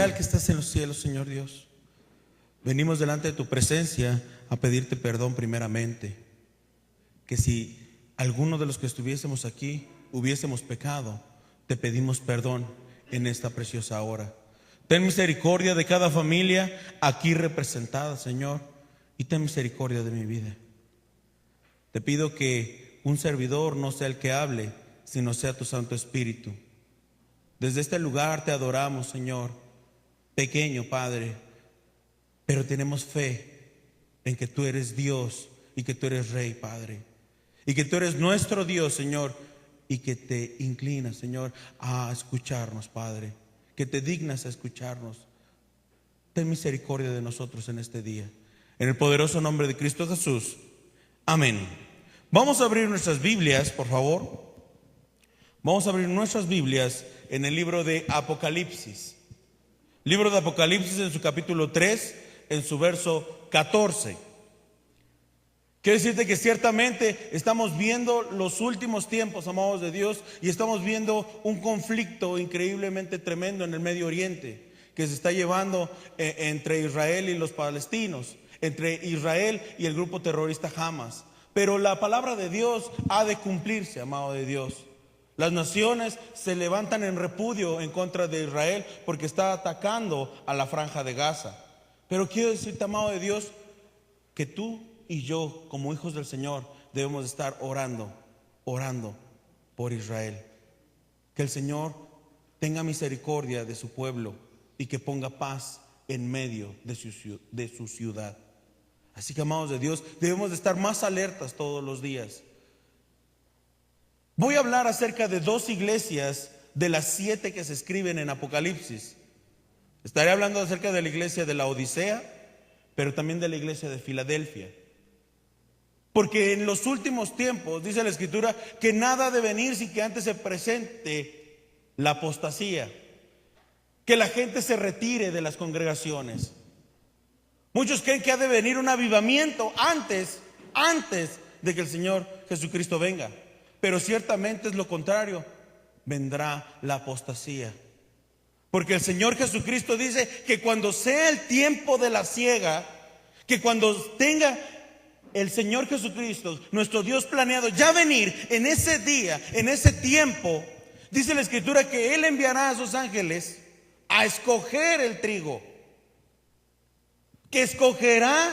celestial que estás en los cielos, Señor Dios, venimos delante de tu presencia a pedirte perdón primeramente. Que si alguno de los que estuviésemos aquí hubiésemos pecado, te pedimos perdón en esta preciosa hora. Ten misericordia de cada familia aquí representada, Señor, y ten misericordia de mi vida. Te pido que un servidor no sea el que hable, sino sea tu Santo Espíritu. Desde este lugar te adoramos, Señor, pequeño Padre, pero tenemos fe en que tú eres Dios y que tú eres Rey, Padre, y que tú eres nuestro Dios, Señor, y que te inclinas, Señor, a escucharnos, Padre, que te dignas a escucharnos. Ten misericordia de nosotros en este día, en el poderoso nombre de Cristo Jesús. Amén. Vamos a abrir nuestras Biblias, por favor. Vamos a abrir nuestras Biblias en el libro de Apocalipsis. Libro de Apocalipsis en su capítulo 3, en su verso 14. Quiero decirte que ciertamente estamos viendo los últimos tiempos, amados de Dios, y estamos viendo un conflicto increíblemente tremendo en el Medio Oriente, que se está llevando entre Israel y los palestinos, entre Israel y el grupo terrorista Hamas. Pero la palabra de Dios ha de cumplirse, amado de Dios. Las naciones se levantan en repudio en contra de Israel porque está atacando a la franja de Gaza. Pero quiero decirte, amado de Dios, que tú y yo, como hijos del Señor, debemos estar orando por Israel. Que el Señor tenga misericordia de su pueblo y que ponga paz en medio de su ciudad. Así que, amados de Dios, debemos de estar más alertas todos los días. Voy a hablar acerca de 2 iglesias de las 7 que se escriben en Apocalipsis. Estaré hablando acerca de la iglesia de la Odisea, pero también de la iglesia de Filadelfia. Porque en los últimos tiempos, dice la Escritura, que nada ha de venir sin que antes se presente la apostasía, que la gente se retire de las congregaciones. Muchos creen que ha de venir un avivamiento antes de que el Señor Jesucristo venga. Pero ciertamente es lo contrario, vendrá la apostasía. Porque el Señor Jesucristo dice que cuando sea el tiempo de la siega, que cuando tenga el Señor Jesucristo, nuestro Dios, planeado ya venir en ese día, en ese tiempo, dice la Escritura que Él enviará a sus ángeles a escoger el trigo, que escogerá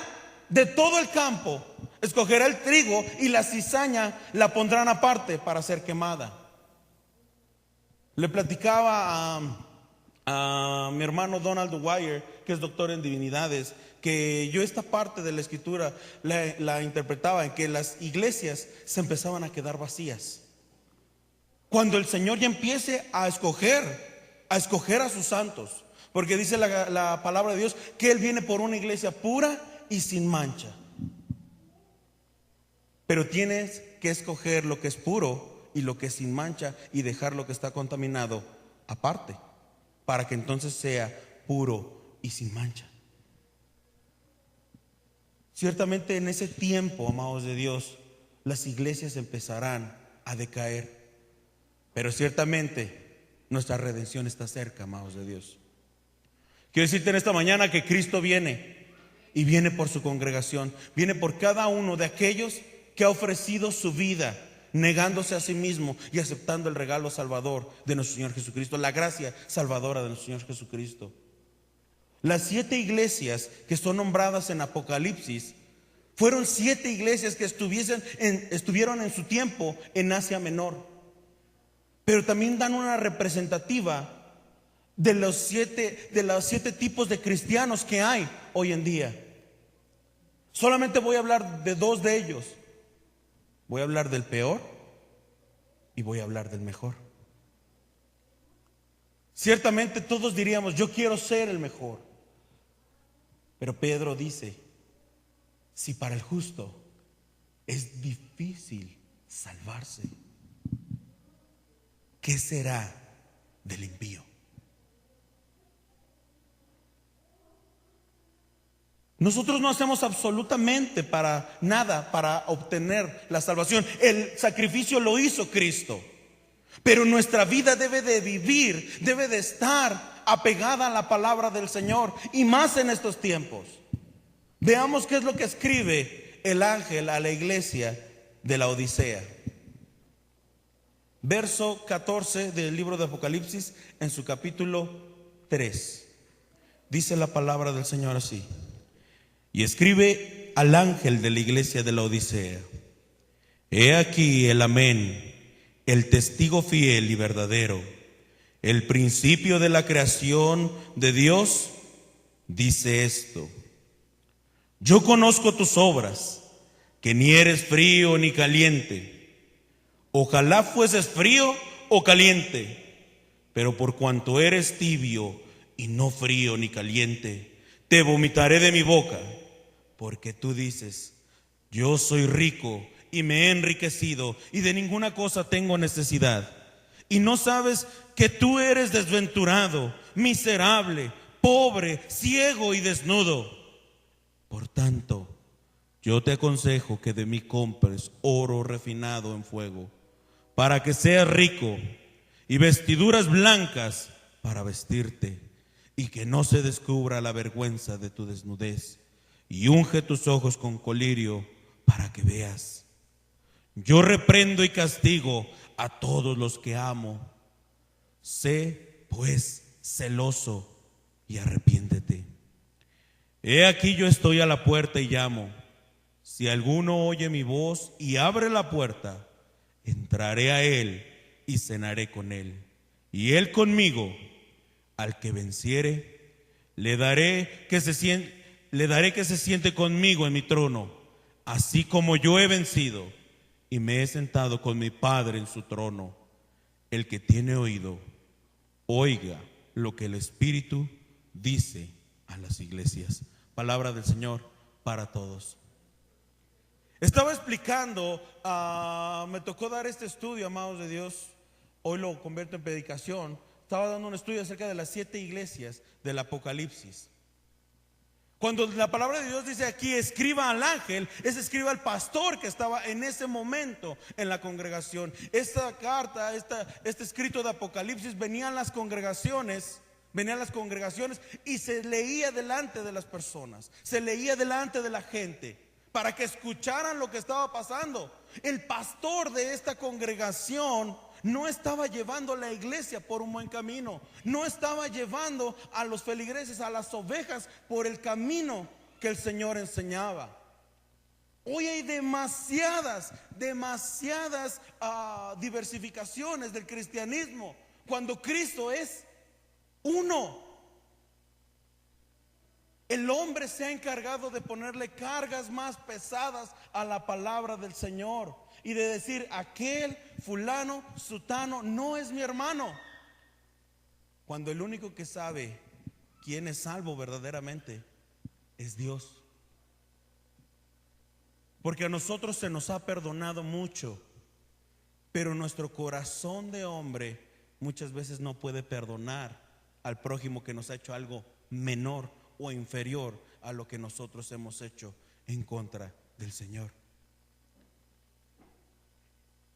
de todo el campo. Escogerá el trigo y la cizaña la pondrán aparte para ser quemada. Le platicaba a mi hermano Donald Dwyer, que es doctor en divinidades, que yo esta parte de la Escritura la interpretaba en que las iglesias se empezaban a quedar vacías. Cuando el Señor ya empiece a escoger a sus santos, porque dice la palabra de Dios que Él viene por una iglesia pura y sin mancha. Pero tienes que escoger lo que es puro y lo que es sin mancha y dejar lo que está contaminado aparte, para que entonces sea puro y sin mancha. Ciertamente en ese tiempo, amados de Dios, las iglesias empezarán a decaer, pero ciertamente nuestra redención está cerca, amados de Dios. Quiero decirte en esta mañana que Cristo viene, y viene por su congregación, viene por cada uno de aquellos que ha ofrecido su vida, negándose a sí mismo y aceptando el regalo salvador de nuestro Señor Jesucristo, la gracia salvadora de nuestro Señor Jesucristo. Las 7 iglesias que son nombradas en Apocalipsis fueron 7 iglesias que estuvieron en su tiempo en Asia Menor, pero también dan una representativa de los 7 tipos de cristianos que hay hoy en día. Solamente voy a hablar de 2 de ellos. Voy a hablar del peor y voy a hablar del mejor. Ciertamente todos diríamos, yo quiero ser el mejor. Pero Pedro dice, si para el justo es difícil salvarse, ¿qué será del impío? Nosotros no hacemos absolutamente para nada para obtener la salvación. El sacrificio lo hizo Cristo. Pero nuestra vida debe de vivir, debe de estar apegada a la palabra del Señor, y más en estos tiempos. Veamos qué es lo que escribe el ángel a la iglesia de la Odisea. Verso 14 del libro de Apocalipsis, en su capítulo 3. Dice la palabra del Señor así: y escribe al ángel de la iglesia de la Odisea: he aquí el amén, el testigo fiel y verdadero, el principio de la creación de Dios, dice esto: yo conozco tus obras, que ni eres frío ni caliente. Ojalá fueses frío o caliente, pero por cuanto eres tibio y no frío ni caliente, te vomitaré de mi boca. Porque tú dices: yo soy rico y me he enriquecido, y de ninguna cosa tengo necesidad. Y no sabes que tú eres desventurado, miserable, pobre, ciego y desnudo. Por tanto, yo te aconsejo que de mí compres oro refinado en fuego, para que seas rico, y vestiduras blancas para vestirte, y que no se descubra la vergüenza de tu desnudez, y unge tus ojos con colirio para que veas. Yo reprendo y castigo a todos los que amo. Sé pues celoso y arrepiéntete. He aquí yo estoy a la puerta y llamo. Si alguno oye mi voz y abre la puerta, entraré a él y cenaré con él, y él conmigo. Al que venciere, le daré que se siente conmigo en mi trono, así como yo he vencido y me he sentado con mi Padre en su trono. El que tiene oído, oiga lo que el Espíritu dice a las iglesias. Palabra del Señor para todos. Estaba explicando, me tocó dar este estudio, amados de Dios. Hoy lo convierto en predicación. Estaba dando un estudio acerca de las 7 iglesias del Apocalipsis. Cuando la palabra de Dios dice aquí: escriba al ángel, es escriba al pastor que estaba en ese momento en la congregación. Esta carta, este escrito de Apocalipsis, venían las congregaciones y se leía delante de las personas, se leía delante de la gente, para que escucharan lo que estaba pasando. El pastor de esta congregación no estaba llevando a la iglesia por un buen camino, no estaba llevando a los feligreses, a las ovejas, por el camino que el Señor enseñaba. Hoy hay demasiadas diversificaciones del cristianismo, cuando Cristo es uno. El hombre se ha encargado de ponerle cargas más pesadas a la palabra del Señor y de decir: aquel fulano, sutano no es mi hermano, cuando el único que sabe quién es salvo verdaderamente es Dios. Porque a nosotros se nos ha perdonado mucho, pero nuestro corazón de hombre muchas veces no puede perdonar al prójimo que nos ha hecho algo menor o inferior a lo que nosotros hemos hecho en contra del Señor.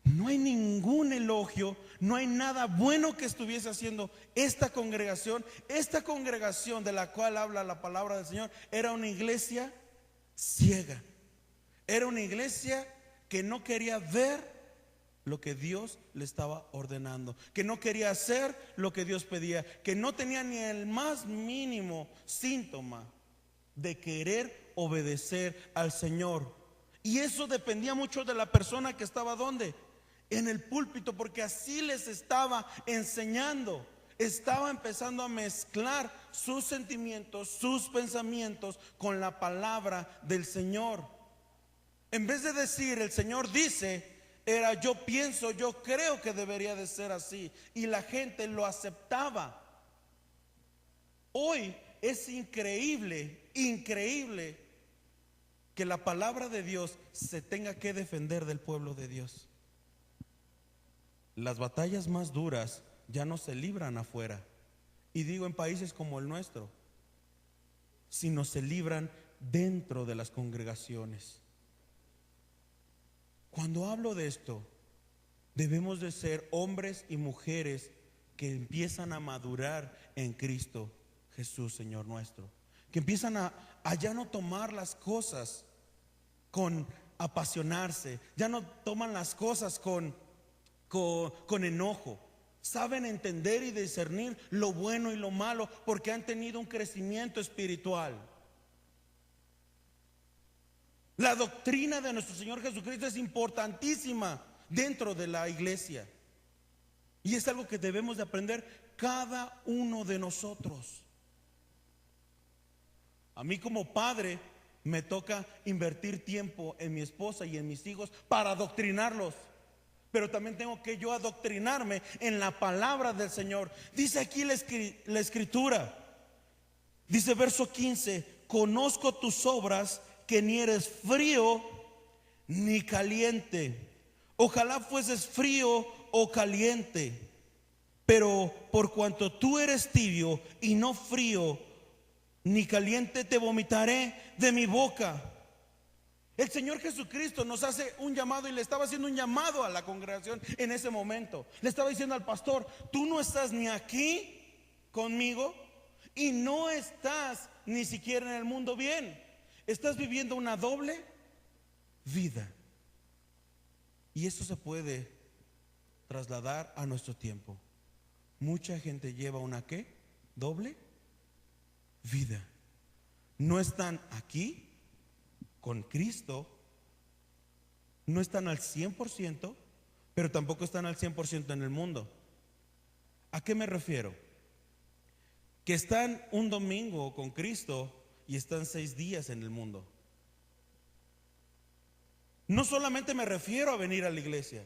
No hay ningún elogio, no hay nada bueno que estuviese haciendo esta congregación. Esta congregación de la cual habla la palabra del Señor era una iglesia ciega. Era una iglesia que no quería ver lo que Dios le estaba ordenando, que no quería hacer lo que Dios pedía, que no tenía ni el más mínimo síntoma de querer obedecer al Señor. Y eso dependía mucho de la persona que estaba ¿dónde? En el púlpito, porque así les estaba enseñando. Estaba empezando a mezclar sus sentimientos, sus pensamientos con la palabra del Señor. En vez de decir: el Señor dice, era: yo pienso, yo creo que debería de ser así, y la gente lo aceptaba. Hoy es increíble que la palabra de Dios se tenga que defender del pueblo de Dios. Las batallas más duras ya no se libran afuera, y digo en países como el nuestro, sino se libran dentro de las congregaciones. Cuando hablo de esto, debemos de ser hombres y mujeres que empiezan a madurar en Cristo Jesús, Señor nuestro. Que empiezan a ya no tomar las cosas con apasionarse, ya no toman las cosas con enojo. Saben entender y discernir lo bueno y lo malo porque han tenido un crecimiento espiritual. La doctrina de nuestro Señor Jesucristo es importantísima dentro de la iglesia. Y es algo que debemos de aprender cada uno de nosotros. A mí como padre me toca invertir tiempo en mi esposa y en mis hijos para adoctrinarlos. Pero también tengo que yo adoctrinarme en la palabra del Señor. Dice aquí la escritura. Dice verso 15: conozco tus obras, que ni eres frío ni caliente. Ojalá fueses frío o caliente. Pero por cuanto tú eres tibio y no frío ni caliente, te vomitaré de mi boca. El Señor Jesucristo nos hace un llamado, y le estaba haciendo un llamado a la congregación en ese momento. Le estaba diciendo al pastor: tú no estás ni aquí conmigo y no estás ni siquiera en el mundo bien. Estás viviendo una doble vida. Y eso se puede trasladar a nuestro tiempo. Mucha gente lleva una ¿qué? Doble vida. No están aquí con Cristo, no están al 100%, pero tampoco están al 100% en el mundo. ¿A qué me refiero? Que están un domingo con Cristo y están 6 días en el mundo. No solamente me refiero a venir a la iglesia,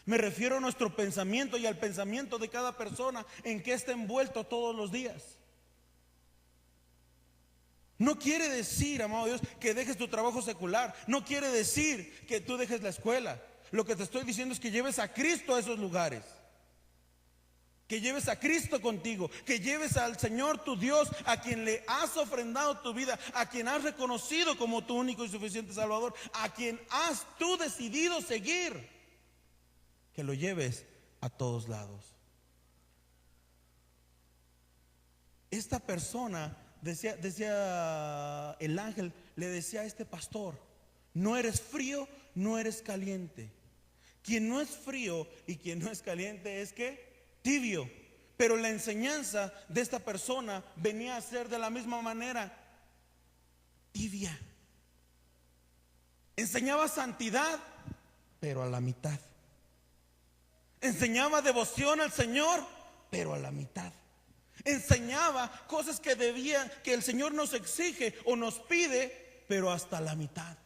me refiero a nuestro pensamiento y al pensamiento de cada persona en que está envuelto todos los días. No quiere decir, amado Dios, que dejes tu trabajo secular. No quiere decir que tú dejes la escuela. Lo que te estoy diciendo es que lleves a Cristo a esos lugares. Que lleves a Cristo contigo. Que lleves al Señor tu Dios, a quien le has ofrendado tu vida, a quien has reconocido como tu único y suficiente Salvador, a quien has tú decidido seguir. Que lo lleves a todos lados. Esta persona decía el ángel, le decía a este pastor: no eres frío, no eres caliente. Quien no es frío y quien no es caliente es que tibio. Pero la enseñanza de esta persona venía a ser de la misma manera tibia. Enseñaba santidad, pero a la mitad. Enseñaba devoción al Señor, pero a la mitad. Enseñaba cosas que el Señor nos exige o nos pide, pero hasta la mitad.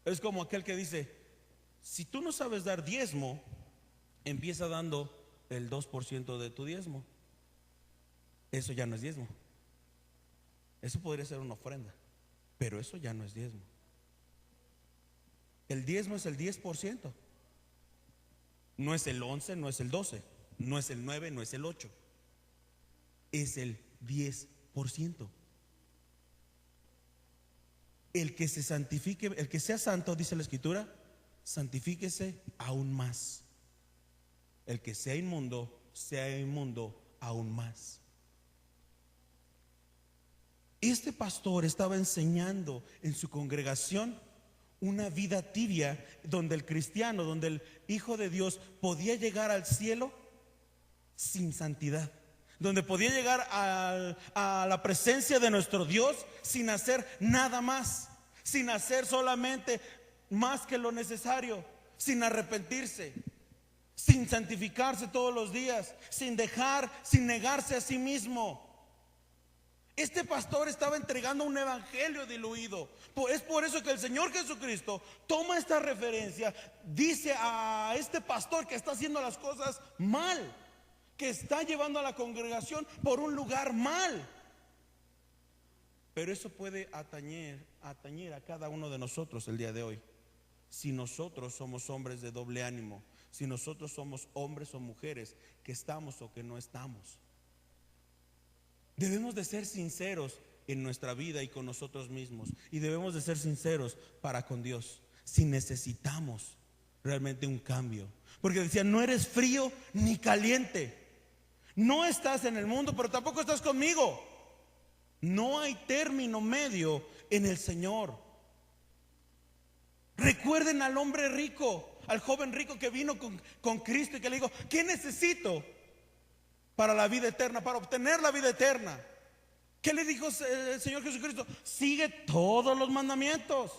Es como aquel que dice: si tú no sabes dar diezmo, empieza dando el 2% de tu diezmo. Eso ya no es diezmo. Eso podría ser una ofrenda, pero eso ya no es diezmo. El diezmo es el 10%. No es el 11, no es el 12, no es el 9, no es el 8. Es el 10%. El que se santifique, el que sea santo, dice la escritura, santifíquese aún más. El que sea inmundo aún más. Este pastor estaba enseñando en su congregación una vida tibia, donde el cristiano, donde el hijo de Dios podía llegar al cielo sin santidad, donde podía llegar a la presencia de nuestro Dios sin hacer nada más, sin hacer solamente más que lo necesario, sin arrepentirse, sin santificarse todos los días, sin negarse a sí mismo. Este pastor estaba entregando un evangelio diluido. Es por eso que el Señor Jesucristo toma esta referencia, dice a este pastor que está haciendo las cosas mal, que está llevando a la congregación por un lugar mal. Pero eso puede atañer a cada uno de nosotros el día de hoy. Si nosotros somos hombres de doble ánimo, si nosotros somos hombres o mujeres que estamos o que no estamos. Debemos de ser sinceros en nuestra vida y con nosotros mismos. Y debemos de ser sinceros para con Dios, si necesitamos realmente un cambio. Porque decía, no eres frío ni caliente. No estás en el mundo, pero tampoco estás conmigo. No hay término medio en el Señor. Recuerden al hombre rico, al joven rico que vino con Cristo y que le dijo, ¿qué necesito para la vida eterna, para obtener la vida eterna? ¿Qué le dijo el Señor Jesucristo? Sigue todos los mandamientos,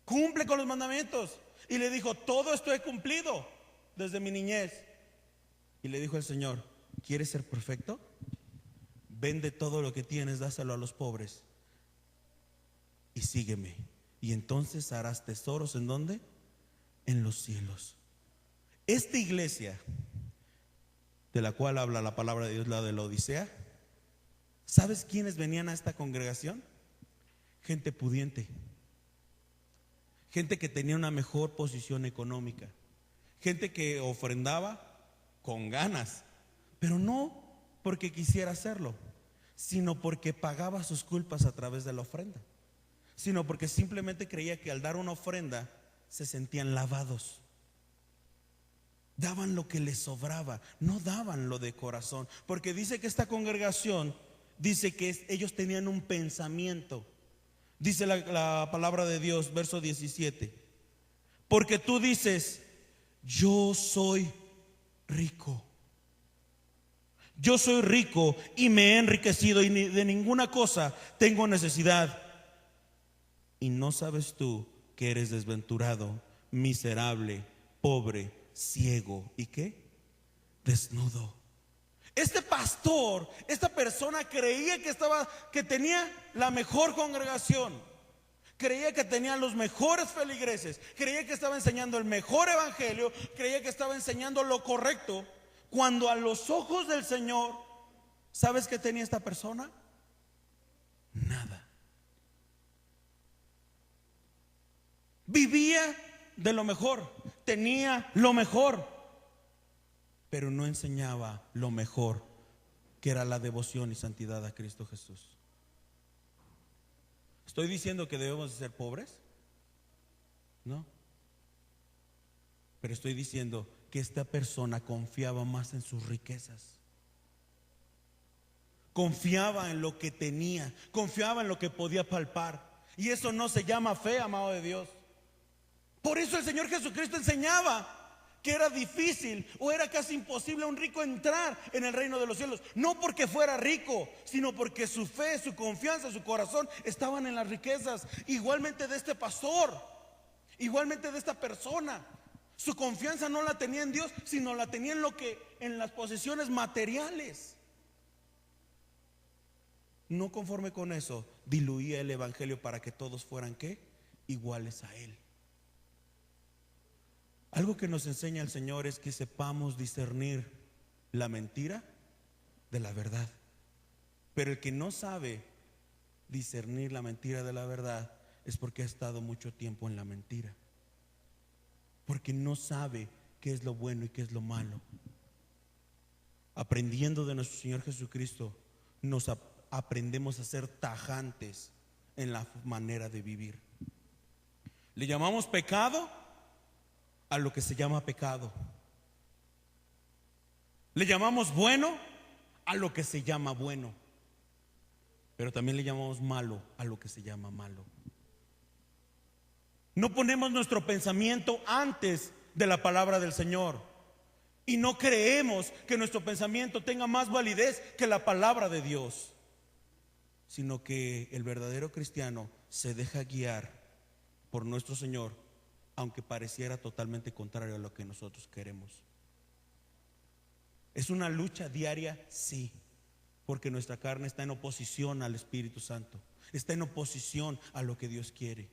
cumple con los mandamientos. Y le dijo, todo esto he cumplido desde mi niñez. Y le dijo el Señor, ¿quieres ser perfecto? Vende todo lo que tienes, dáselo a los pobres y sígueme. Y entonces harás tesoros, ¿en dónde? En los cielos. Esta iglesia de la cual habla la palabra de Dios, la de la Odisea, ¿sabes quiénes venían a esta congregación? Gente pudiente, gente que tenía una mejor posición económica, gente que ofrendaba con ganas, pero no porque quisiera hacerlo, sino porque pagaba sus culpas a través de la ofrenda, sino porque simplemente creía que al dar una ofrenda se sentían lavados. Daban lo que les sobraba, no daban lo de corazón. Porque dice que esta congregación, dice que ellos tenían un pensamiento. Dice la palabra de Dios, verso 17. Porque tú dices, yo soy rico. Yo soy rico y me he enriquecido y de ninguna cosa tengo necesidad. Y no sabes tú que eres desventurado, miserable, pobre, ciego y ¿qué? Desnudo. Este pastor, esta persona creía que tenía la mejor congregación, creía que tenía los mejores feligreses, creía que estaba enseñando el mejor evangelio, creía que estaba enseñando lo correcto, cuando a los ojos del Señor, ¿sabes qué tenía esta persona? Nada. Vivía de lo mejor, tenía lo mejor, pero no enseñaba lo mejor, que era la devoción y santidad a Cristo Jesús. ¿Estoy diciendo que debemos de ser pobres? No. Pero estoy diciendo que esta persona confiaba más en sus riquezas. Confiaba en lo que tenía, confiaba en lo que podía palpar. Y eso no se llama fe, amado de Dios. Por eso el Señor Jesucristo enseñaba que era difícil o era casi imposible a un rico entrar en el reino de los cielos. No porque fuera rico, sino porque su fe, su confianza, su corazón estaban en las riquezas. Igualmente de este pastor, igualmente de esta persona. Su confianza no la tenía en Dios, sino la tenía en las posesiones materiales. No conforme con eso, diluía el evangelio para que todos fueran ¿qué? Iguales a él. Algo que nos enseña el Señor es que sepamos discernir la mentira de la verdad. Pero el que no sabe discernir la mentira de la verdad es porque ha estado mucho tiempo en la mentira, porque no sabe qué es lo bueno y qué es lo malo. Aprendiendo de nuestro Señor Jesucristo, nos aprendemos a ser tajantes en la manera de vivir. Le llamamos pecado a lo que se llama pecado. Le llamamos bueno a lo que se llama bueno. Pero también le llamamos malo a lo que se llama malo. No ponemos nuestro pensamiento antes de la palabra del Señor. Y no creemos que nuestro pensamiento tenga más validez que la palabra de Dios, sino que el verdadero cristiano se deja guiar por nuestro Señor, aunque pareciera totalmente contrario a lo que nosotros queremos. ¿Es una lucha diaria? Sí, porque nuestra carne está en oposición al Espíritu Santo, está en oposición a lo que Dios quiere.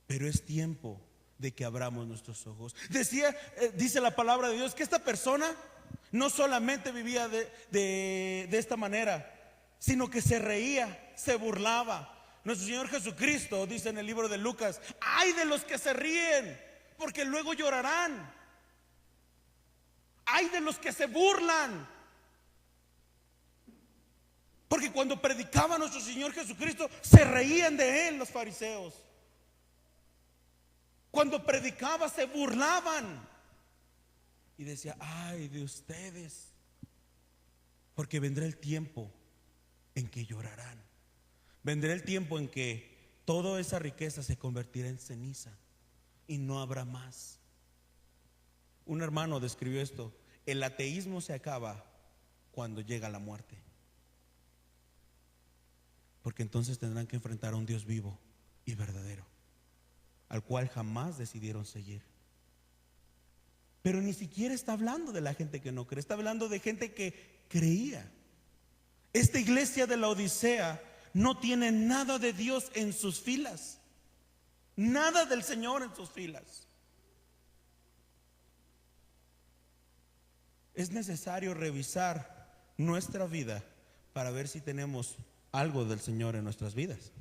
Pero es tiempo de que abramos nuestros ojos. Dice la palabra de Dios que esta persona no solamente vivía de esta manera, sino que se reía, se burlaba. Nuestro Señor Jesucristo dice en el libro de Lucas: ay de los que se ríen, porque luego llorarán. Ay de los que se burlan, porque cuando predicaba nuestro Señor Jesucristo se reían de él los fariseos. Cuando predicaba se burlaban. Y decía: ay de ustedes, porque vendrá el tiempo en que llorarán. Vendrá el tiempo en que toda esa riqueza se convertirá en ceniza y no habrá más. Un hermano describió esto: el ateísmo se acaba cuando llega la muerte, porque entonces tendrán que enfrentar a un Dios vivo y verdadero, al cual jamás decidieron seguir. Pero ni siquiera está hablando de la gente que no cree, está hablando de gente que creía. Esta iglesia de la Odisea no tiene nada de Dios en sus filas, nada del Señor en sus filas. Es necesario revisar nuestra vida para ver si tenemos algo del Señor en nuestras vidas.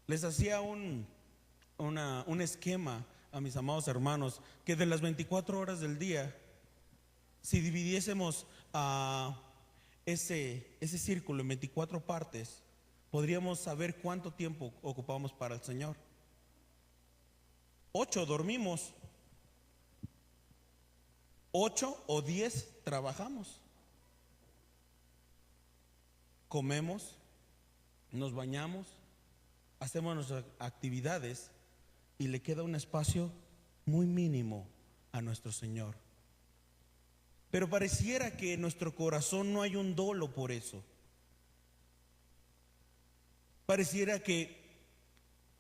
Les hacía un esquema a mis amados hermanos, que de las 24 horas del día, si dividiésemos ese círculo en 24 partes, podríamos saber cuánto tiempo ocupamos para el Señor. 8 dormimos, 8 o 10 trabajamos, comemos, nos bañamos, hacemos nuestras actividades y le queda un espacio muy mínimo a nuestro Señor. Pero pareciera que en nuestro corazón no hay un dolo por eso. Pareciera que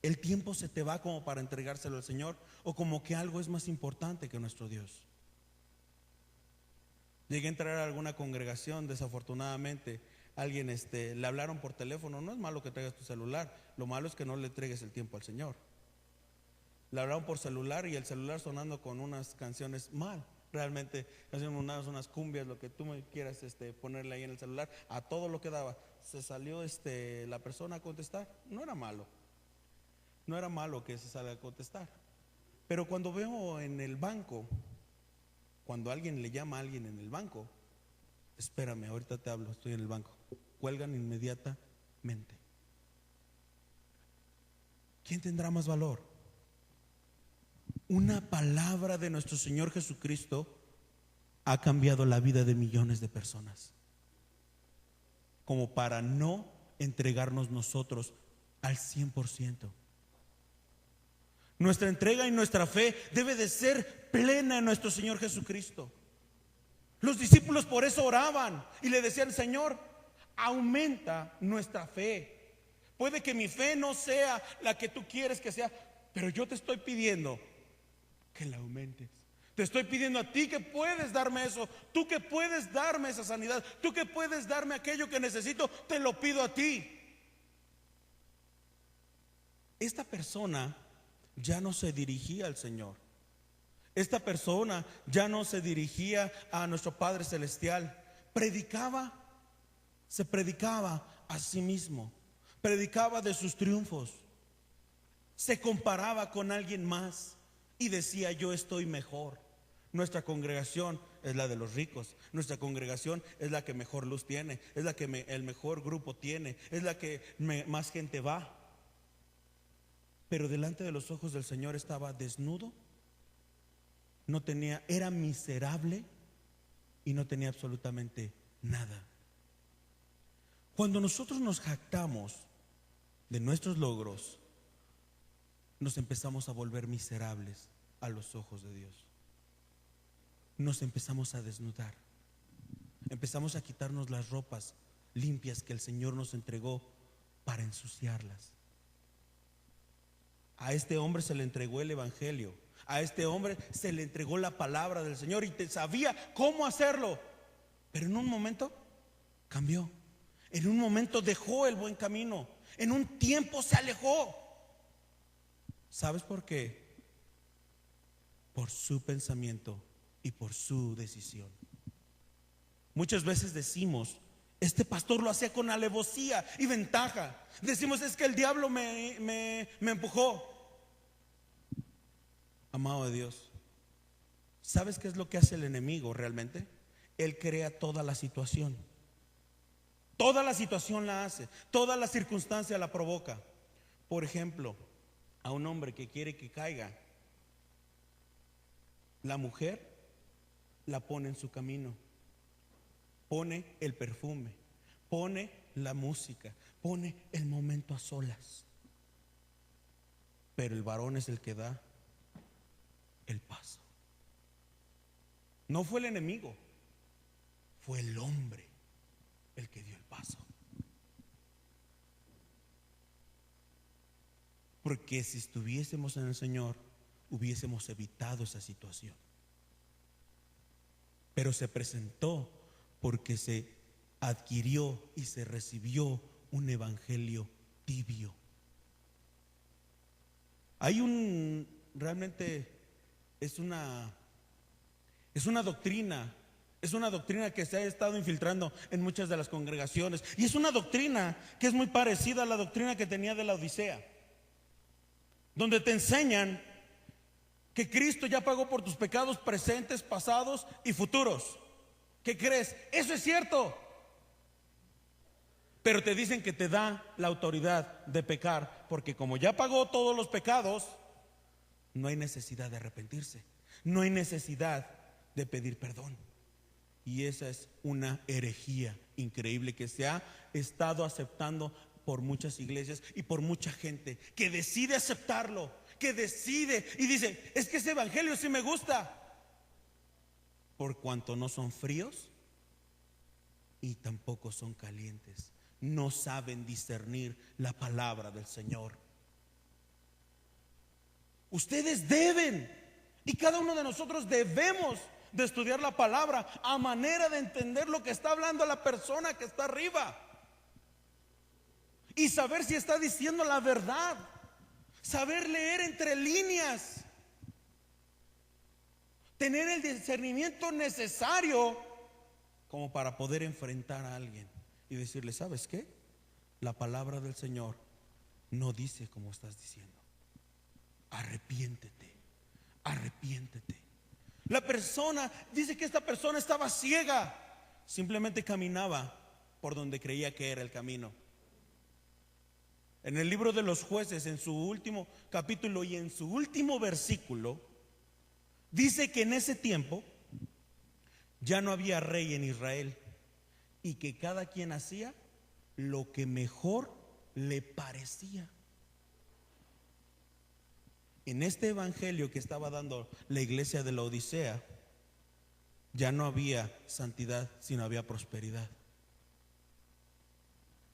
el tiempo se te va como para entregárselo al Señor, o como que algo es más importante que nuestro Dios. Llegué a entrar a alguna congregación, desafortunadamente alguien le hablaron por teléfono. No es malo que traigas tu celular, lo malo es que no le entregues el tiempo al Señor. Le hablaron por celular y el celular sonando con unas canciones mal, realmente unas cumbias, lo que tú me quieras ponerle ahí en el celular, a todo lo que daba. Se salió la persona a contestar. No era malo que se salga a contestar. Pero cuando veo en el banco, cuando alguien le llama a alguien en el banco: espérame, ahorita te hablo, estoy en el banco, cuelgan inmediatamente. ¿Quién tendrá más valor? Una palabra de nuestro Señor Jesucristo ha cambiado la vida de millones de personas, como para no entregarnos nosotros al 100%. Nuestra entrega y nuestra fe debe de ser plena en nuestro Señor Jesucristo. Los discípulos por eso oraban y le decían: Señor, aumenta nuestra fe. Puede que mi fe no sea la que tú quieres que sea, pero yo te estoy pidiendo que la aumentes. Te estoy pidiendo a ti que puedes darme eso, tú que puedes darme esa sanidad, tú que puedes darme aquello que necesito, te lo pido a ti. Esta persona ya no se dirigía al Señor. Esta persona ya no se dirigía a nuestro Padre Celestial. Se predicaba a sí mismo, predicaba de sus triunfos, se comparaba con alguien más y decía: yo estoy mejor. Nuestra congregación es la de los ricos, nuestra congregación es la que mejor luz tiene, es la que el mejor grupo tiene, es la que más gente va. Pero delante de los ojos del Señor estaba desnudo, era miserable y no tenía absolutamente nada. Cuando nosotros nos jactamos de nuestros logros, nos empezamos a volver miserables a los ojos de Dios. Nos empezamos a desnudar, empezamos a quitarnos las ropas limpias que el Señor nos entregó para ensuciarlas. A este hombre se le entregó el evangelio, a este hombre se le entregó la palabra del Señor y sabía cómo hacerlo, pero en un momento cambió, en un momento dejó el buen camino, en un tiempo se alejó. ¿Sabes por qué? Por su pensamiento y por su decisión. Muchas veces decimos: este pastor lo hacía con alevosía y ventaja. Decimos: es que el diablo me empujó. Amado de Dios, ¿sabes qué es lo que hace el enemigo realmente? Él crea toda la situación. Toda la situación la hace, toda la circunstancia la provoca. Por ejemplo, a un hombre que quiere que caiga, la mujer la pone en su camino, pone el perfume, pone la música, pone el momento a solas. Pero el varón es el que da el paso. No fue el enemigo, fue el hombre el que dio el paso. Porque si estuviésemos en el Señor, hubiésemos evitado esa situación. Pero se presentó porque se adquirió y se recibió un evangelio tibio. Realmente es una doctrina. Es una doctrina que se ha estado infiltrando en muchas de las congregaciones. Y es una doctrina que es muy parecida a la doctrina que tenía de la Odisea, donde te enseñan que Cristo ya pagó por tus pecados presentes, pasados y futuros. ¿Qué crees? Eso es cierto. Pero te dicen que te da la autoridad de pecar, porque como ya pagó todos los pecados, no hay necesidad de arrepentirse, no hay necesidad de pedir perdón. Y esa es una herejía increíble que se ha estado aceptando por muchas iglesias y por mucha gente que decide aceptarlo, que decide y dice: es que ese evangelio sí me gusta, por cuanto no son fríos y tampoco son calientes. No saben discernir la palabra del Señor. Ustedes deben, y cada uno de nosotros debemos de estudiar la palabra a manera de entender lo que está hablando la persona que está arriba y saber si está diciendo la verdad, saber leer entre líneas, tener el discernimiento necesario como para poder enfrentar a alguien y decirle: ¿sabes qué? La palabra del Señor no dice como estás diciendo. Arrepiéntete, arrepiéntete. La persona dice que esta persona estaba ciega, simplemente caminaba por donde creía que era el camino. En el libro de los Jueces, en su último capítulo y en su último versículo, dice que en ese tiempo ya no había rey en Israel y que cada quien hacía lo que mejor le parecía. En este evangelio que estaba dando la iglesia de la Odisea, ya no había santidad, sino había prosperidad.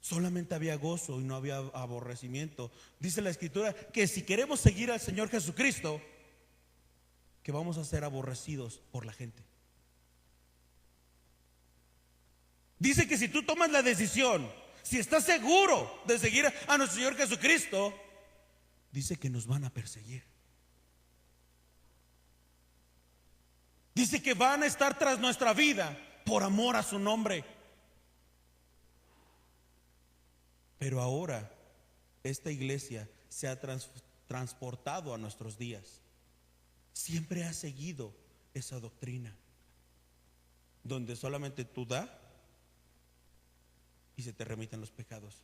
Solamente había gozo y no había aborrecimiento. Dice la Escritura que si queremos seguir al Señor Jesucristo, que vamos a ser aborrecidos por la gente. Dice que si tú tomas la decisión, si estás seguro de seguir a nuestro Señor Jesucristo, dice que nos van a perseguir. Dice que van a estar tras nuestra vida por amor a su nombre. Pero ahora esta iglesia se ha transportado a nuestros días. Siempre ha seguido esa doctrina, donde solamente tú das y se te remiten los pecados,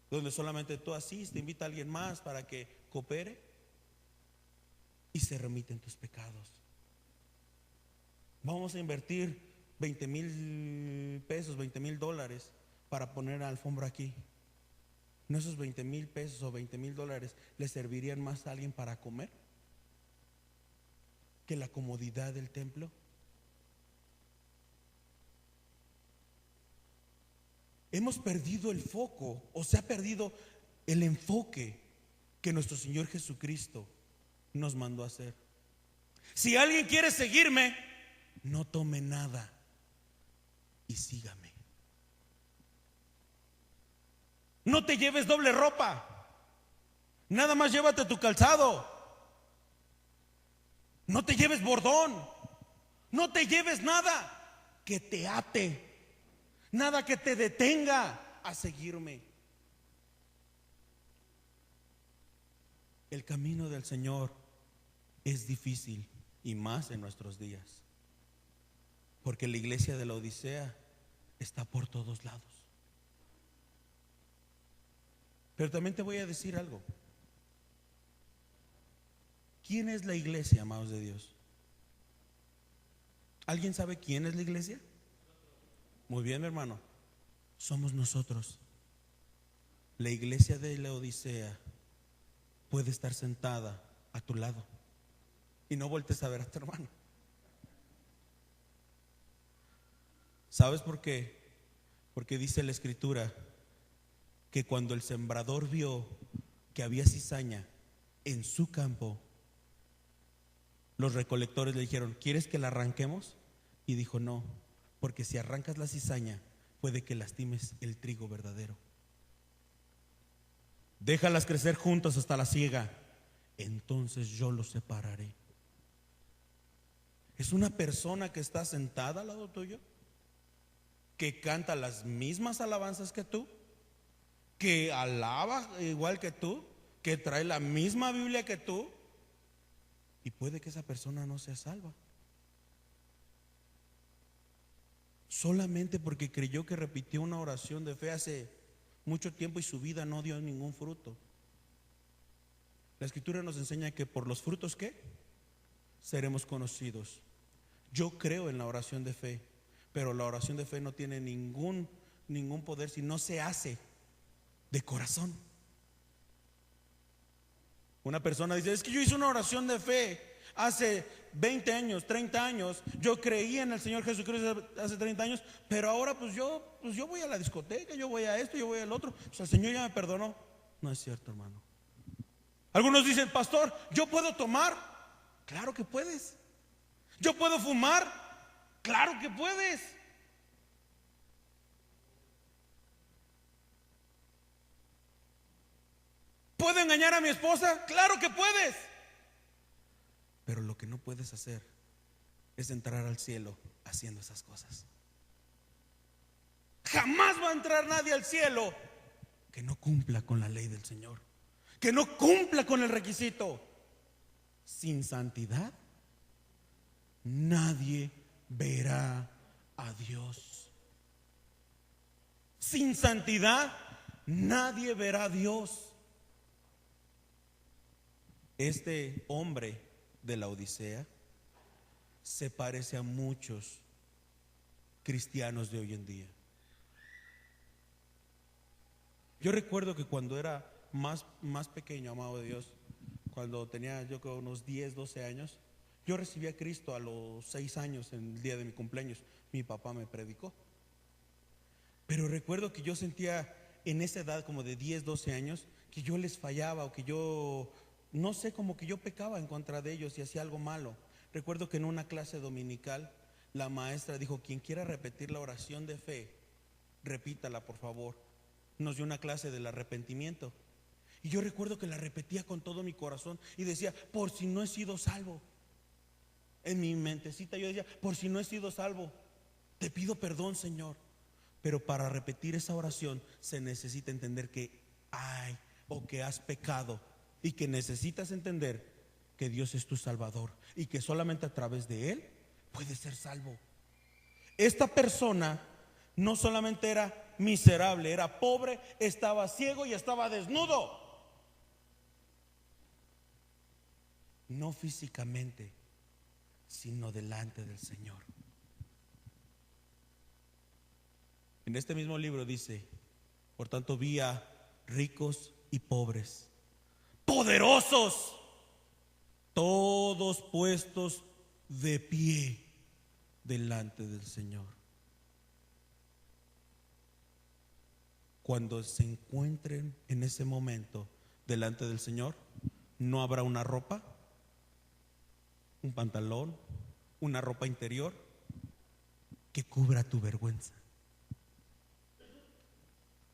donde solamente tú asistes, invita a alguien más para que coopere y se remiten tus pecados. Vamos a invertir 20,000 pesos, 20,000 dólares para poner alfombra aquí. ¿No esos 20,000 pesos o 20,000 dólares le servirían más a alguien para comer que la comodidad del templo? Hemos perdido el foco, o se ha perdido el enfoque que nuestro Señor Jesucristo nos mandó a hacer. Si alguien quiere seguirme, no tome nada y sígame. No te lleves doble ropa, nada más llévate tu calzado. No te lleves bordón, no te lleves nada que te ate, nada que te detenga a seguirme. El camino del Señor es difícil, y más en nuestros días, porque la iglesia de la Odisea está por todos lados. Pero también te voy a decir algo: ¿quién es la iglesia, amados de Dios? ¿Alguien sabe quién es la iglesia? Muy bien, mi hermano. Somos nosotros. La iglesia de Laodicea puede estar sentada a tu lado y no voltees a ver a tu hermano. ¿Sabes por qué? Porque dice la escritura que cuando el sembrador vio que había cizaña en su campo, los recolectores le dijeron: ¿quieres que la arranquemos? Y dijo: no, porque si arrancas la cizaña puede que lastimes el trigo verdadero. Déjalas crecer juntas hasta la siega, entonces yo los separaré. Es una persona que está sentada al lado tuyo, que canta las mismas alabanzas que tú, que alaba igual que tú, que trae la misma Biblia que tú, y puede que esa persona no sea salva solamente porque creyó que repitió una oración de fe hace mucho tiempo y su vida no dio ningún fruto. La escritura nos enseña que por los frutos, ¿qué? Seremos conocidos. Yo creo en la oración de fe, pero la oración de fe no tiene ningún poder si no se hace de corazón. Una persona dice: es que yo hice una oración de fe hace 20 años, 30 años, yo creí en el Señor Jesucristo hace 30 años, pero ahora pues yo voy a la discoteca, yo voy a esto, yo voy al otro, pues el Señor ya me perdonó. No es cierto, hermano. Algunos dicen: pastor, ¿yo puedo tomar? Claro que puedes. ¿Yo puedo fumar? Claro que puedes. ¿Puedo engañar a mi esposa? Claro que puedes. Pero lo que no puedes hacer es entrar al cielo haciendo esas cosas. Jamás va a entrar nadie al cielo que no cumpla con la ley del Señor, que no cumpla con el requisito. Sin santidad nadie verá a Dios. Sin santidad nadie verá a Dios. Este hombre de la Odisea se parece a muchos cristianos de hoy en día. Yo recuerdo que cuando era más pequeño, amado de Dios, cuando tenía yo creo unos 10, 12 años, yo recibí a Cristo a los 6 años, en el día de mi cumpleaños. Mi papá me predicó. Pero recuerdo que yo sentía en esa edad como de 10, 12 años que yo les fallaba, o que yo, no sé, como que yo pecaba en contra de ellos y hacía algo malo. Recuerdo que en una clase dominical la maestra dijo: quien quiera repetir la oración de fe, repítala por favor. Nos dio una clase del arrepentimiento. Y yo recuerdo que la repetía con todo mi corazón y decía: por si no he sido salvo. En mi mentecita yo decía: por si no he sido salvo, te pido perdón, Señor. Pero para repetir esa oración se necesita entender que hay, o que has pecado, y que necesitas entender que Dios es tu Salvador y que solamente a través de Él puedes ser salvo. Esta persona no solamente era miserable, era pobre, estaba ciego y estaba desnudo. No físicamente, sino delante del Señor. En este mismo libro dice: por tanto vi a ricos y pobres, poderosos, todos puestos de pie delante del Señor. Cuando se encuentren en ese momento delante del Señor, no habrá una ropa, un pantalón, una ropa interior que cubra tu vergüenza.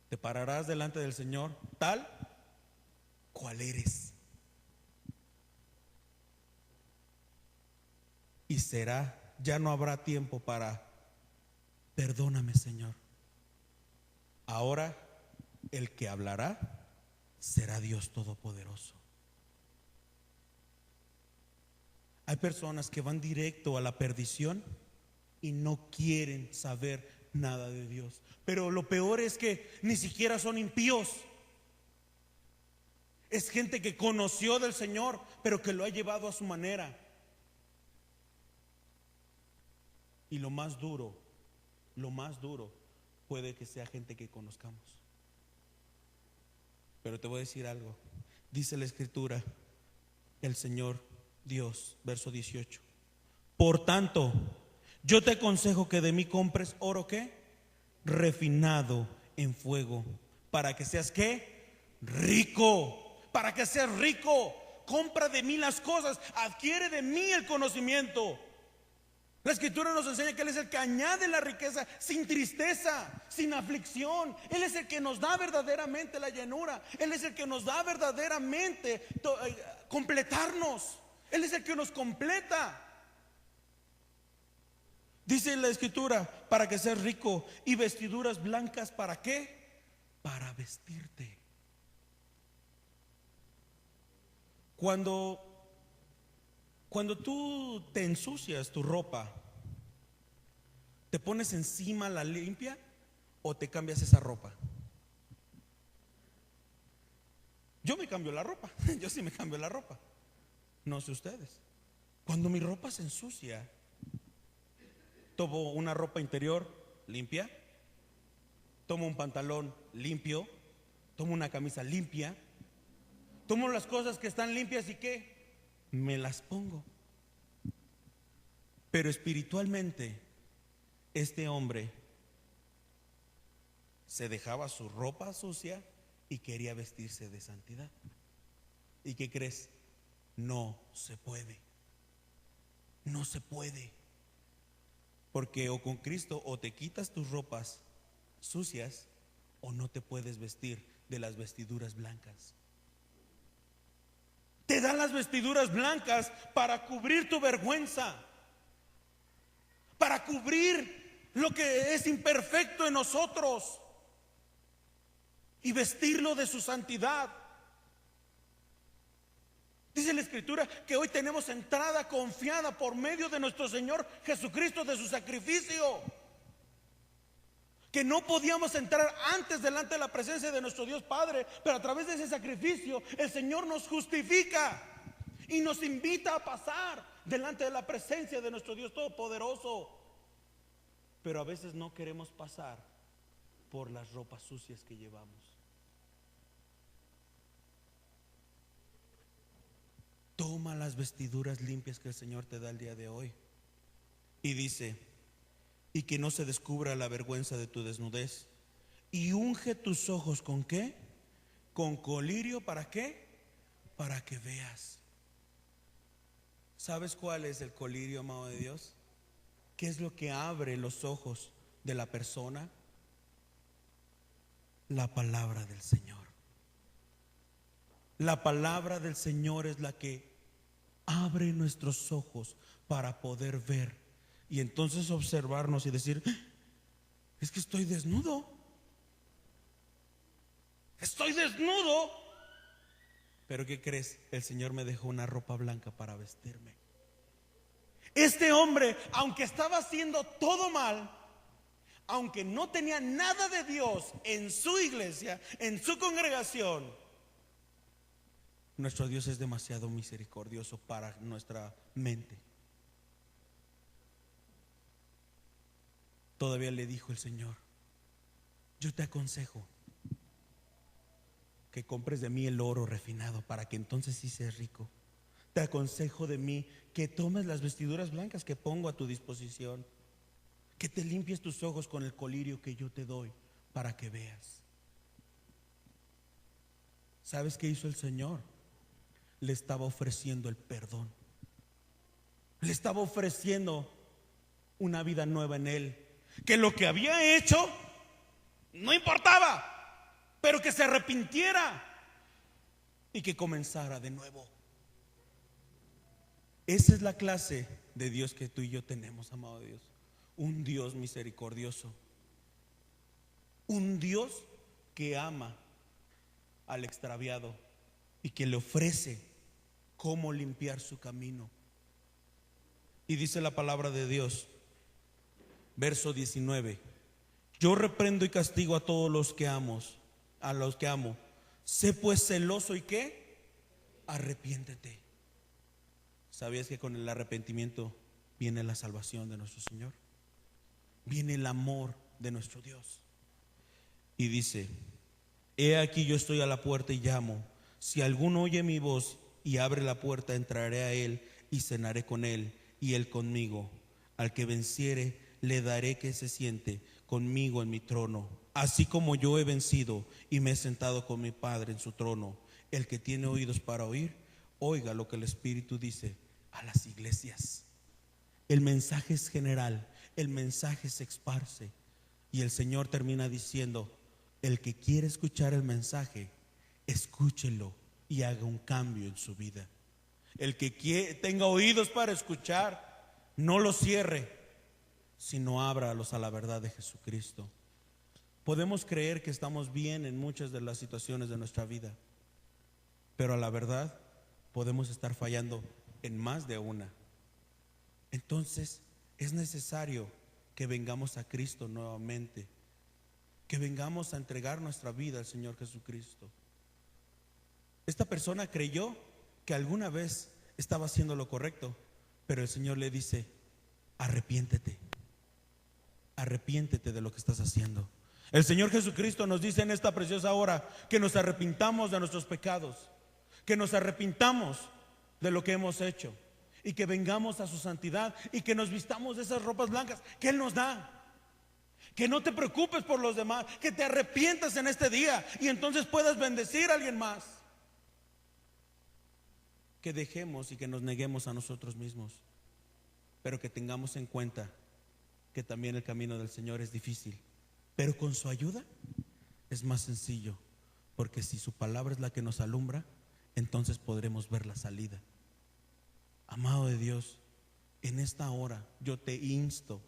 Te pararás delante del Señor tal cual eres. Y ya no habrá tiempo para: perdóname, Señor. Ahora el que hablará será Dios Todopoderoso. Hay personas que van directo a la perdición y no quieren saber nada de Dios. Pero lo peor es que ni siquiera son impíos. Es gente que conoció del Señor, pero que lo ha llevado a su manera. Y lo más duro puede que sea gente que conozcamos. Pero te voy a decir algo. Dice la Escritura, el Señor Dios, verso 18: por tanto, yo te aconsejo que de mí compres oro, ¿qué? Refinado en fuego, para que seas, ¿qué? Rico. Para que seas rico. Compra de mí las cosas, adquiere de mí el conocimiento. La Escritura nos enseña que Él es el que añade la riqueza sin tristeza, sin aflicción. Él es el que nos da verdaderamente la llenura. Él es el que nos da verdaderamente completarnos. Él es el que nos completa. Dice la Escritura, para que seas rico, y vestiduras blancas, ¿para qué? Para vestirte. Cuando tú te ensucias tu ropa, ¿te pones encima la limpia o te cambias esa ropa? Yo me cambio la ropa. Yo sí me cambio la ropa. No sé ustedes. Cuando mi ropa se ensucia, tomo una ropa interior limpia, tomo un pantalón limpio, tomo una camisa limpia, tomo las cosas que están limpias y ¿qué? Me las pongo. Pero espiritualmente, este hombre se dejaba su ropa sucia y quería vestirse de santidad. ¿Y qué crees? No se puede. No se puede. Porque o con Cristo o te quitas tus ropas sucias o no te puedes vestir de las vestiduras blancas. Te dan las vestiduras blancas para cubrir tu vergüenza, para cubrir lo que es imperfecto en nosotros y vestirlo de su santidad. Dice la Escritura que hoy tenemos entrada confiada por medio de nuestro Señor Jesucristo, de su sacrificio. Que no podíamos entrar antes delante de la presencia de nuestro Dios Padre, pero a través de ese sacrificio el Señor nos justifica y nos invita a pasar delante de la presencia de nuestro Dios Todopoderoso. Pero a veces no queremos pasar por las ropas sucias que llevamos. Toma las vestiduras limpias que el Señor te da el día de hoy. Y dice, y que no se descubra la vergüenza de tu desnudez. Y unge tus ojos ¿con qué? Con colirio, ¿para qué? Para que veas. ¿Sabes cuál es el colirio, amado de Dios? ¿Qué es lo que abre los ojos de la persona? La palabra del Señor. La palabra del Señor es la que abre nuestros ojos para poder ver y entonces observarnos y decir, es que estoy desnudo. Estoy desnudo. Pero ¿qué crees? El Señor me dejó una ropa blanca para vestirme. Este hombre, aunque estaba haciendo todo mal, aunque no tenía nada de Dios en su iglesia, en su congregación, nuestro Dios es demasiado misericordioso para nuestra mente. Todavía le dijo el Señor, yo te aconsejo que compres de mí el oro refinado para que entonces sí seas rico. Te aconsejo de mí que tomes las vestiduras blancas que pongo a tu disposición, que te limpies tus ojos con el colirio que yo te doy para que veas. ¿Sabes qué hizo el Señor? Le estaba ofreciendo el perdón. Le estaba ofreciendo una vida nueva en él. Que lo que había hecho no importaba, pero que se arrepintiera y que comenzara de nuevo. Esa es la clase de Dios que tú y yo tenemos, amado Dios. Un Dios misericordioso. Un Dios que ama al extraviado y que le ofrece cómo limpiar su camino. Y dice la palabra de Dios, verso 19: yo reprendo y castigo a todos los que amo, Sé pues celoso y ¿qué? Arrepiéntete. ¿Sabías que con el arrepentimiento viene la salvación de nuestro Señor? Viene el amor de nuestro Dios. Y dice: he aquí yo estoy a la puerta y llamo. Si alguno oye mi voz y abre la puerta, entraré a él y cenaré con él y él conmigo. Al que venciere le daré que se siente conmigo en mi trono, así como yo he vencido y me he sentado con mi Padre en su trono. El que tiene oídos para oír, oiga lo que el Espíritu dice a las iglesias. El mensaje es general, el mensaje se esparce, y el Señor termina diciendo: el que quiere escuchar el mensaje, escúchelo y haga un cambio en su vida. El que tenga oídos para escuchar, no los cierre, sino ábralos a la verdad de Jesucristo. Podemos creer que estamos bien en muchas de las situaciones de nuestra vida, pero a la verdad podemos estar fallando en más de una. Entonces es necesario que vengamos a Cristo nuevamente, que vengamos a entregar nuestra vida al Señor Jesucristo. Esta persona creyó que alguna vez estaba haciendo lo correcto, pero el Señor le dice: arrepiéntete, arrepiéntete de lo que estás haciendo. El Señor Jesucristo nos dice en esta preciosa hora que nos arrepintamos de nuestros pecados, que nos arrepintamos de lo que hemos hecho y que vengamos a su santidad y que nos vistamos de esas ropas blancas que Él nos da. Que no te preocupes por los demás, que te arrepientas en este día y entonces puedas bendecir a alguien más. Que dejemos y que nos neguemos a nosotros mismos, pero que tengamos en cuenta que también el camino del Señor es difícil, pero con su ayuda es más sencillo, porque si su palabra es la que nos alumbra, entonces podremos ver la salida. Amado de Dios, en esta hora yo te insto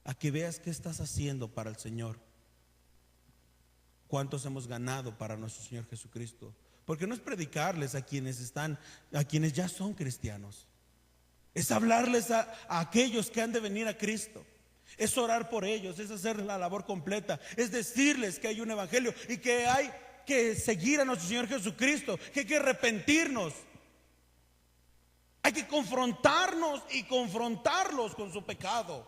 a que veas qué estás haciendo para el Señor. ¿Cuántos hemos ganado para nuestro Señor Jesucristo? Porque no es predicarles a quienes ya son cristianos. Es hablarles a aquellos que han de venir a Cristo. Es orar por ellos, es hacer la labor completa. Es decirles que hay un evangelio y que hay que seguir a nuestro Señor Jesucristo, que hay que arrepentirnos. Hay que confrontarnos y confrontarlos con su pecado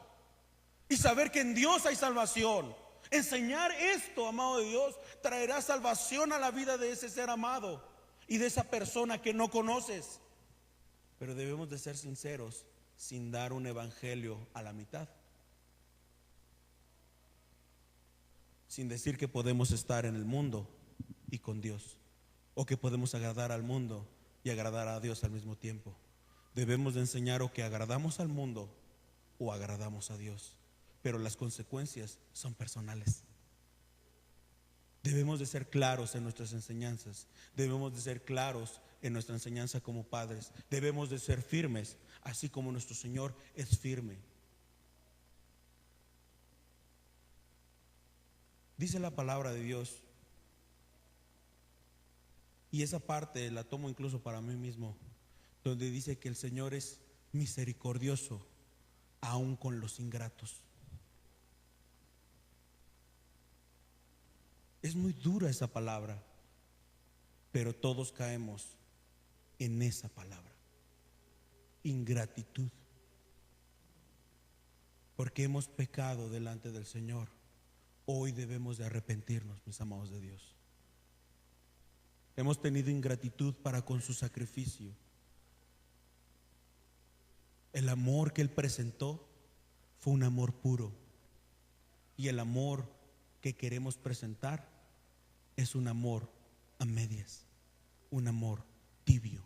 y saber que en Dios hay salvación. Enseñar esto, amado de Dios, traerá salvación a la vida de ese ser amado y de esa persona que no conoces. Pero debemos de ser sinceros, sin dar un evangelio a la mitad, sin decir que podemos estar en el mundo y con Dios, o que podemos agradar al mundo y agradar a Dios al mismo tiempo. Debemos de enseñar o que agradamos al mundo o agradamos a Dios, pero las consecuencias son personales. Debemos de ser claros en nuestras enseñanzas, debemos de ser claros en nuestra enseñanza como padres, debemos de ser firmes, así como nuestro Señor es firme. Dice la palabra de Dios, y esa parte la tomo incluso para mí mismo, donde dice que el Señor es misericordioso aún con los ingratos. Es muy dura esa palabra, pero todos caemos en esa palabra: ingratitud, porque hemos pecado delante del Señor. Hoy debemos de arrepentirnos, mis amados de Dios. Hemos tenido ingratitud para con su sacrificio. El amor que Él presentó fue un amor puro, y el amor que queremos presentar es un amor a medias, un amor tibio.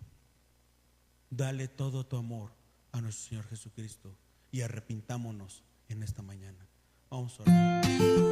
Dale todo tu amor a nuestro Señor Jesucristo y arrepintámonos en esta mañana. Vamos a orar.